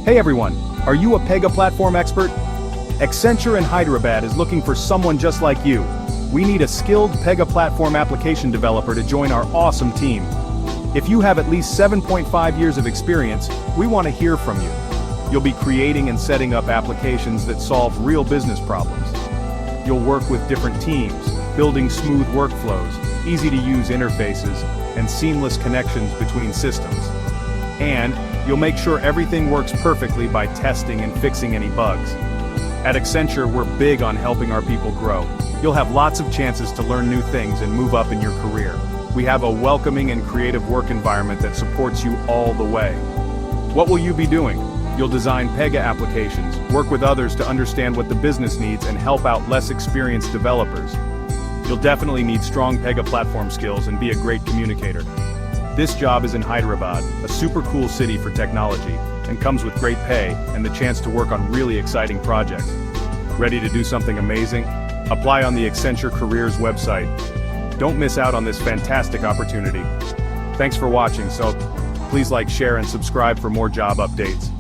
Hey everyone, are you a Pega Platform expert? Accenture in Hyderabad is looking for someone just like you. We need a skilled Pega Platform Application Developer to join our awesome team. If you have at least 7.5 years of experience, we want to hear from you. You'll be creating and setting up applications that solve real business problems. You'll work with different teams, building smooth workflows, easy-to-use interfaces, and seamless connections between systems. And you'll make sure everything works perfectly by testing and fixing any bugs. At Accenture, we're big on helping our people grow. You'll have lots of chances to learn new things and move up in your career. We have a welcoming and creative work environment that supports you all the way. What will you be doing? You'll design Pega applications, work with others to understand what the business needs, and help out less experienced developers. You'll definitely need strong Pega platform skills and be a great communicator. This job is in Hyderabad, a super cool city for technology, and comes with great pay and the chance to work on really exciting projects. Ready to do something amazing? Apply on the Accenture Careers website. Don't miss out on this fantastic opportunity. Thanks for watching, so please like, share, and subscribe for more job updates.